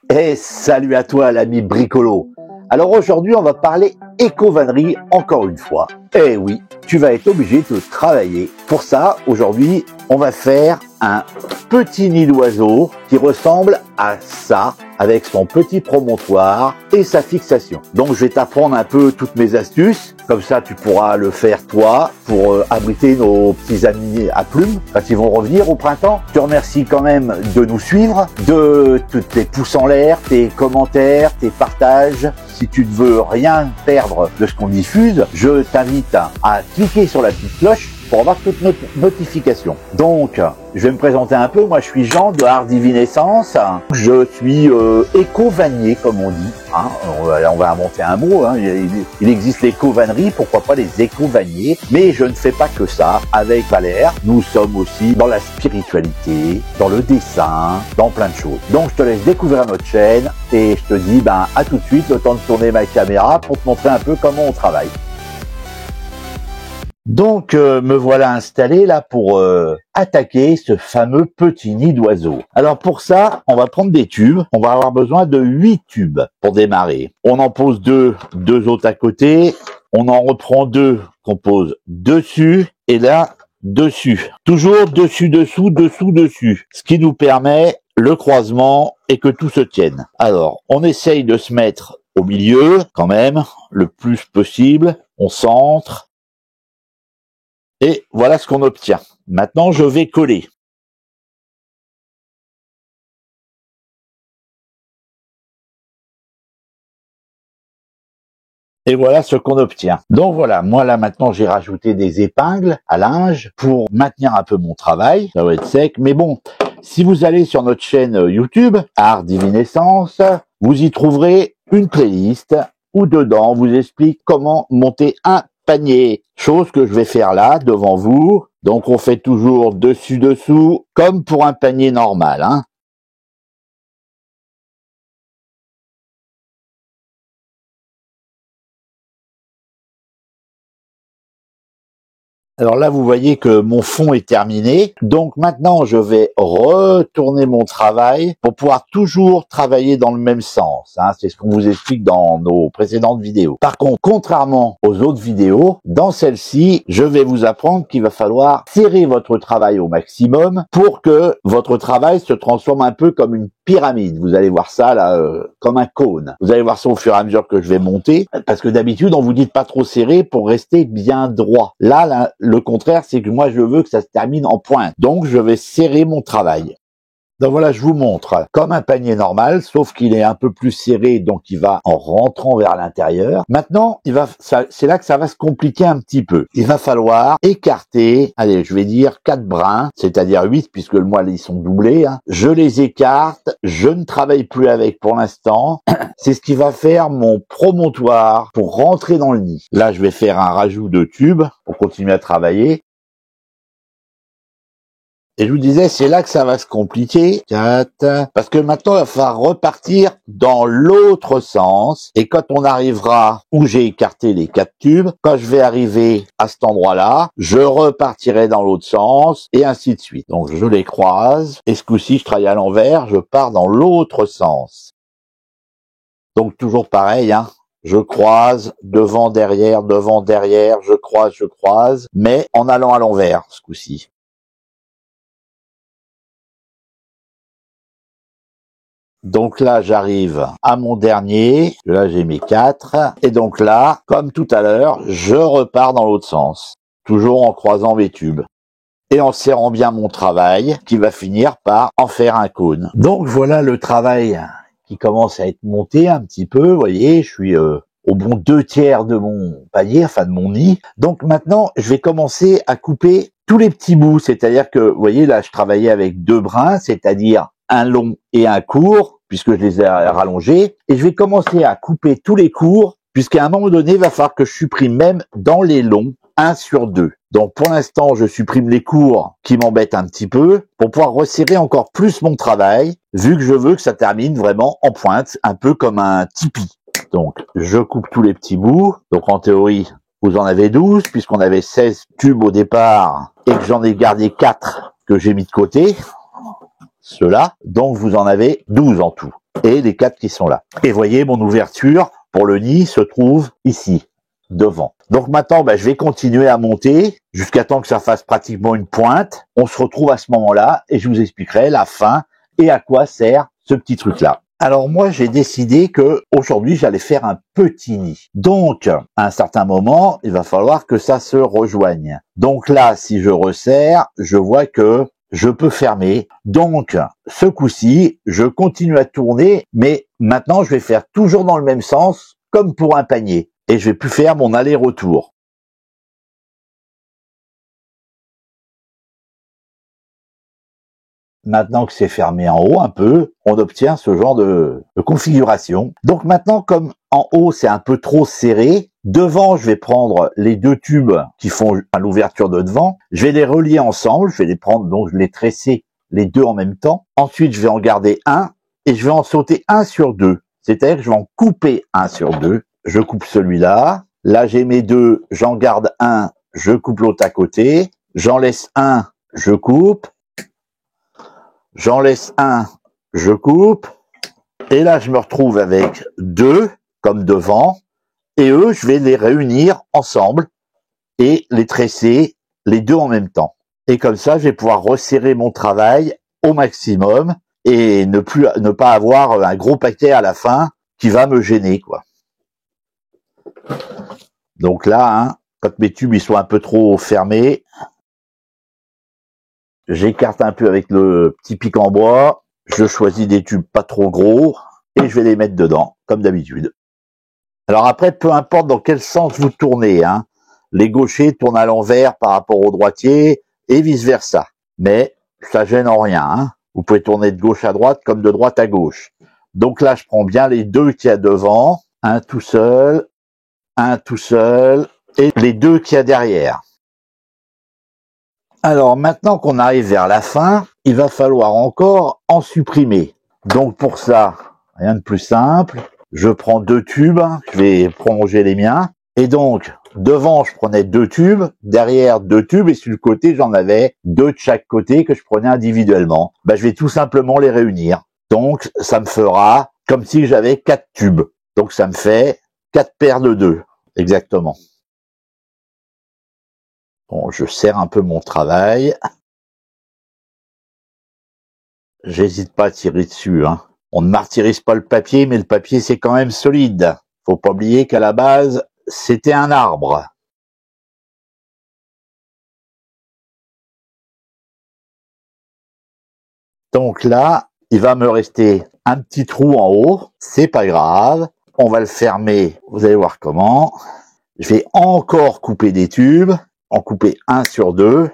Et salut à toi l'ami bricolo. Alors aujourd'hui on va parler éco-vannerie encore une fois. Eh oui, tu vas être obligé de travailler. Pour ça, aujourd'hui, on va faire un petit nid d'oiseau qui ressemble à ça, avec son petit promontoire et sa fixation. Donc je vais t'apprendre un peu toutes mes astuces, comme ça tu pourras le faire toi pour abriter nos petits amis à plumes quand ils vont revenir au printemps. Je te remercie quand même de nous suivre, de tes pouces en l'air, tes commentaires, tes partages. Si tu ne veux rien perdre de ce qu'on diffuse, je t'invite à cliquer sur la petite cloche pour avoir toutes nos notifications. Donc, je vais me présenter un peu. Moi, je suis Jean de Art Divinescence. Je suis éco-vannier, comme on dit. Hein. On va inventer un mot. Hein. Il existe l'éco-vannerie, pourquoi pas les éco-vanniers. Mais je ne fais pas que ça. Avec Valère, nous sommes aussi dans la spiritualité, dans le dessin, dans plein de choses. Donc, je te laisse découvrir notre chaîne et je te dis à tout de suite, le temps de tourner ma caméra pour te montrer un peu comment on travaille. Donc, me voilà installé là pour attaquer ce fameux petit nid d'oiseau. Alors pour ça, on va prendre des tubes. On va avoir besoin de 8 tubes pour démarrer. On en pose deux autres à côté. On en reprend 2 qu'on pose dessus et là, dessus. Toujours dessus, dessous, dessous, dessus. Ce qui nous permet le croisement et que tout se tienne. Alors, on essaye de se mettre au milieu quand même, le plus possible. On centre. Et voilà ce qu'on obtient. Maintenant, je vais coller. Et voilà ce qu'on obtient. Donc voilà, moi là maintenant j'ai rajouté des épingles à linge pour maintenir un peu mon travail. Ça va être sec, mais bon, si vous allez sur notre chaîne YouTube, Art Divinescence, vous y trouverez une playlist où dedans on vous explique comment monter un panier. Chose que je vais faire là, devant vous. Donc on fait toujours dessus-dessous, comme pour un panier normal, hein. Alors là, vous voyez que mon fond est terminé. Donc maintenant, je vais retourner mon travail pour pouvoir toujours travailler dans le même sens. Hein. C'est ce qu'on vous explique dans nos précédentes vidéos. Par contre, contrairement aux autres vidéos, dans celle-ci, je vais vous apprendre qu'il va falloir serrer votre travail au maximum pour que votre travail se transforme un peu comme une pyramide. Vous allez voir ça là, comme un cône. Vous allez voir ça au fur et à mesure que je vais monter, parce que d'habitude, on vous dit de pas trop serrer pour rester bien droit. Là, le contraire, c'est que moi, je veux que ça se termine en pointe. Donc, je vais serrer mon travail. Donc voilà, je vous montre comme un panier normal, sauf qu'il est un peu plus serré, donc il va en rentrant vers l'intérieur. Maintenant, c'est là que ça va se compliquer un petit peu. Il va falloir écarter, allez, je vais dire 4 brins, c'est-à-dire 8, puisque le moelle, ils sont doublés. Hein. Je les écarte, je ne travaille plus avec pour l'instant. C'est ce qui va faire mon promontoire pour rentrer dans le nid. Là, je vais faire un rajout de tubes pour continuer à travailler. Et je vous disais, c'est là que ça va se compliquer. Parce que maintenant, il va falloir repartir dans l'autre sens. Et quand on arrivera où j'ai écarté les 4 tubes, quand je vais arriver à cet endroit-là, je repartirai dans l'autre sens et ainsi de suite. Donc, je les croise. Et ce coup-ci, je travaille à l'envers. Je pars dans l'autre sens. Donc, toujours pareil, hein. Je croise, devant, derrière, je croise, mais en allant à l'envers, ce coup-ci. Donc là, j'arrive à mon dernier. Là, j'ai mes 4. Et donc là, comme tout à l'heure, je repars dans l'autre sens. Toujours en croisant mes tubes. Et en serrant bien mon travail, qui va finir par en faire un cône. Donc voilà le travail qui commence à être monté un petit peu. Vous voyez, je suis au bon 2/3 de mon panier, enfin de mon nid. Donc maintenant, je vais commencer à couper tous les petits bouts. C'est-à-dire que, vous voyez, là, je travaillais avec 2 brins, c'est-à-dire un long et un court, puisque je les ai rallongés. Et je vais commencer à couper tous les courts, puisqu'à un moment donné, il va falloir que je supprime même dans les longs 1 sur 2. Donc pour l'instant, je supprime les courts qui m'embêtent un petit peu pour pouvoir resserrer encore plus mon travail, vu que je veux que ça termine vraiment en pointe, un peu comme un tipi. Donc je coupe tous les petits bouts. Donc en théorie, vous en avez 12, puisqu'on avait 16 tubes au départ et que j'en ai gardé 4 que j'ai mis de côté. Ceux-là, donc vous en avez 12 en tout. et les 4 qui sont là. Et voyez, mon ouverture pour le nid se trouve ici, devant. Donc maintenant, je vais continuer à monter jusqu'à temps que ça fasse pratiquement une pointe. On se retrouve à ce moment-là et je vous expliquerai la fin et à quoi sert ce petit truc-là. Alors moi, j'ai décidé que aujourd'hui, j'allais faire un petit nid. Donc, à un certain moment, il va falloir que ça se rejoigne. Donc là, si je resserre, je vois que je peux fermer. Donc, ce coup-ci, je continue à tourner, mais maintenant, je vais faire toujours dans le même sens, comme pour un panier. Et je vais plus faire mon aller-retour. Maintenant que c'est fermé en haut un peu, on obtient ce genre de configuration. Donc maintenant, comme en haut c'est un peu trop serré, devant je vais prendre les 2 tubes qui font à l'ouverture de devant, je vais les relier ensemble, je vais les prendre, donc je vais les tresser les 2 en même temps. Ensuite je vais en garder un et je vais en sauter un sur 2. C'est-à-dire que je vais en couper un sur 2. Je coupe celui-là. Là j'ai mes 2, j'en garde un, je coupe l'autre à côté. J'en laisse un, je coupe. J'en laisse un, je coupe, et là je me retrouve avec 2, comme devant, et eux, je vais les réunir ensemble et les tresser les 2 en même temps. Et comme ça, je vais pouvoir resserrer mon travail au maximum et ne pas avoir un gros paquet à la fin qui va me gêner, quoi. Donc là, quand mes tubes ils sont un peu trop fermés, j'écarte un peu avec le petit pic en bois. Je choisis des tubes pas trop gros et je vais les mettre dedans, comme d'habitude. Alors après, peu importe dans quel sens vous tournez, les gauchers tournent à l'envers par rapport aux droitiers et vice-versa. Mais ça gêne en rien. Vous pouvez tourner de gauche à droite comme de droite à gauche. Donc là, je prends bien les 2 qu'il y a devant, un tout seul, et les 2 qu'il y a derrière. Alors maintenant qu'on arrive vers la fin, il va falloir encore en supprimer. Donc pour ça, rien de plus simple, je prends 2 tubes, je vais prolonger les miens, et donc devant je prenais 2 tubes, derrière 2 tubes, et sur le côté j'en avais 2 de chaque côté que je prenais individuellement. Je vais tout simplement les réunir. Donc ça me fera comme si j'avais 4 tubes. Donc ça me fait 4 paires de 2, exactement. Bon, je serre un peu mon travail. J'hésite pas à tirer dessus, On ne martyrise pas le papier, mais le papier c'est quand même solide. Faut pas oublier qu'à la base, c'était un arbre. Donc là, il va me rester un petit trou en haut. C'est pas grave. On va le fermer. Vous allez voir comment. Je vais encore couper des tubes. En couper un sur 2.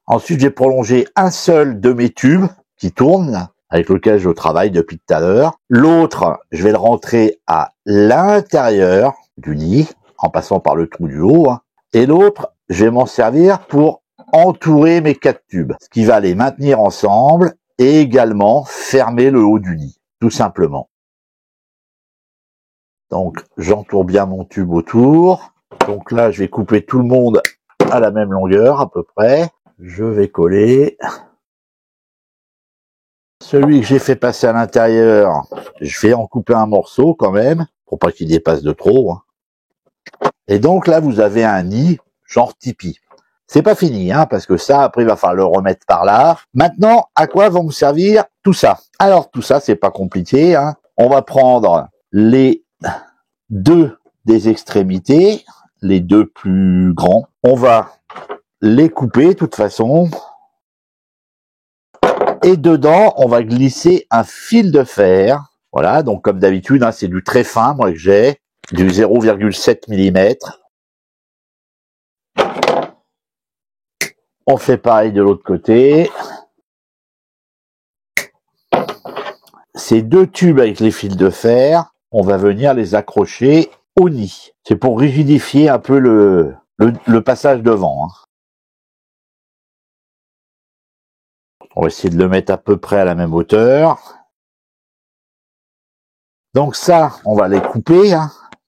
Ensuite, j'ai prolongé un seul de mes tubes qui tourne, avec lequel je travaille depuis tout à l'heure. L'autre, je vais le rentrer à l'intérieur du nid, en passant par le trou du haut. Et l'autre, je vais m'en servir pour entourer mes 4 tubes, ce qui va les maintenir ensemble et également fermer le haut du nid, tout simplement. Donc, j'entoure bien mon tube autour. Donc là, je vais couper tout le monde à la même longueur, à peu près. Je vais coller. Celui que j'ai fait passer à l'intérieur, je vais en couper un morceau quand même, pour pas qu'il dépasse de trop. Et donc là, vous avez un nid, genre tipi. C'est pas fini, parce que ça, après, il va falloir le remettre par là. Maintenant, à quoi vont me servir tout ça? Alors, tout ça, c'est pas compliqué, On va prendre les 2 des extrémités, les 2 plus grands. On va les couper, de toute façon. Et dedans, on va glisser un fil de fer. Voilà, donc comme d'habitude, c'est du très fin, moi, que j'ai, du 0,7 mm. On fait pareil de l'autre côté. Ces 2 tubes avec les fils de fer, on va venir les accrocher au nid. C'est pour rigidifier un peu le passage devant. On va essayer de le mettre à peu près à la même hauteur. Donc ça, on va les couper,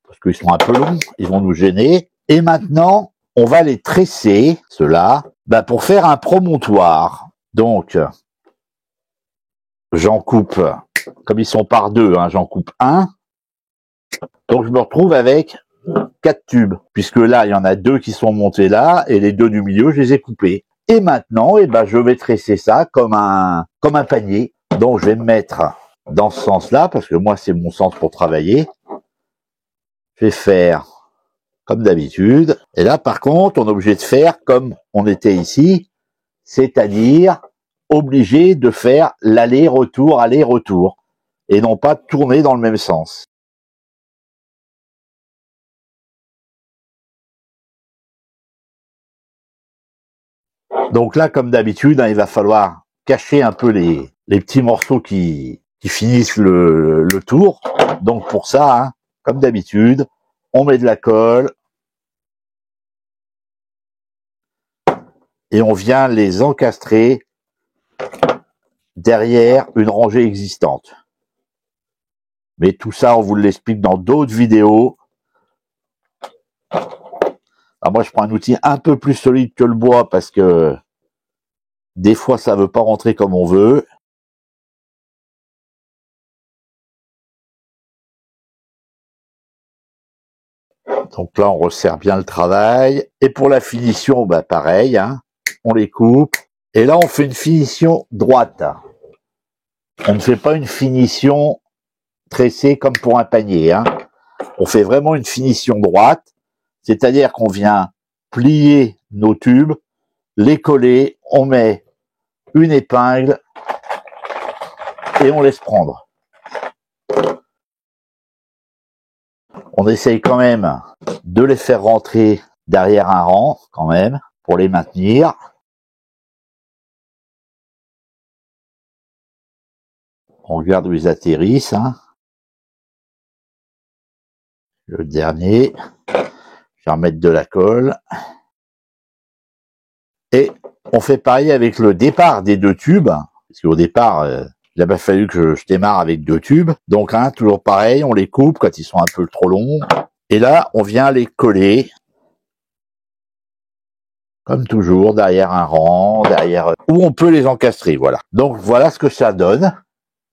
parce qu'ils sont un peu longs, ils vont nous gêner. Et maintenant, on va les tresser, ceux-là, Bah, pour faire un promontoire, donc, j'en coupe, comme ils sont par deux, hein, j'en coupe un. Donc, je me retrouve avec 4 tubes, puisque là, il y en a 2 qui sont montés là, et les 2 du milieu, je les ai coupés. Et maintenant, eh ben, je vais tresser ça comme un panier. Donc, je vais me mettre dans ce sens-là, parce que moi, c'est mon sens pour travailler. Je vais faire comme d'habitude. Et là, par contre, on est obligé de faire comme on était ici, c'est-à-dire obligé de faire l'aller-retour, aller-retour, et non pas tourner dans le même sens. Donc là, comme d'habitude, hein, il va falloir cacher un peu les petits morceaux qui finissent le tour. Donc pour ça, hein, comme d'habitude, on met de la colle et on vient les encastrer derrière une rangée existante. Mais tout ça, on vous l'explique dans d'autres vidéos. Alors moi, je prends un outil un peu plus solide que le bois parce que des fois, ça veut pas rentrer comme on veut. Donc là, on resserre bien le travail. Et pour la finition, bah pareil, hein, on les coupe. Et là, on fait une finition droite. On ne fait pas une finition tressée comme pour un panier. Hein. On fait vraiment une finition droite, c'est-à-dire qu'on vient plier nos tubes, les coller, on met une épingle et on laisse prendre. On essaye quand même de les faire rentrer derrière un rang, quand même, pour les maintenir. On regarde où ils atterrissent. Hein. Le dernier, je vais remettre de la colle. Et on fait pareil avec le départ des 2 tubes, parce qu'au départ, il a pas fallu que je démarre avec 2 tubes. Donc, hein, toujours pareil, on les coupe quand ils sont un peu trop longs. Et là, on vient les coller, comme toujours, derrière un rang, derrière où on peut les encastrer, voilà. Donc, voilà ce que ça donne.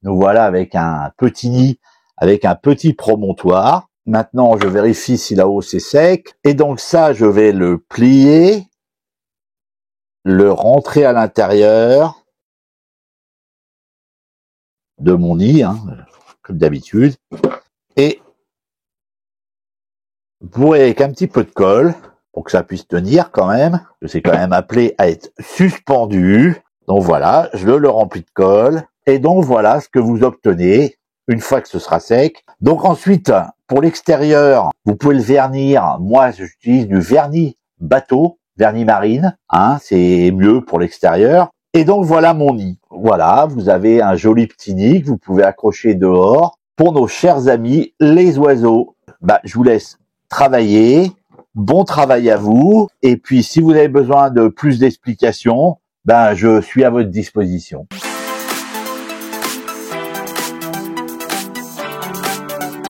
Nous voilà avec un petit nid, avec un petit promontoire. Maintenant, je vérifie si là-haut c'est sec. Et donc ça, je vais le plier, le rentrer à l'intérieur de mon nid, hein, comme d'habitude. Et bourrer avec un petit peu de colle, pour que ça puisse tenir quand même. C'est quand même appelé à être suspendu. Donc voilà, je le remplis de colle. Et donc voilà ce que vous obtenez une fois que ce sera sec. Donc ensuite, pour l'extérieur, vous pouvez le vernir. Moi, j'utilise du vernis bateau, vernis marine. Hein, c'est mieux pour l'extérieur. Et donc voilà mon nid. Voilà, vous avez un joli petit nid que vous pouvez accrocher dehors. Pour nos chers amis, les oiseaux. Bah, je vous laisse travailler. Bon travail à vous. Et puis, si vous avez besoin de plus d'explications, ben, je suis à votre disposition.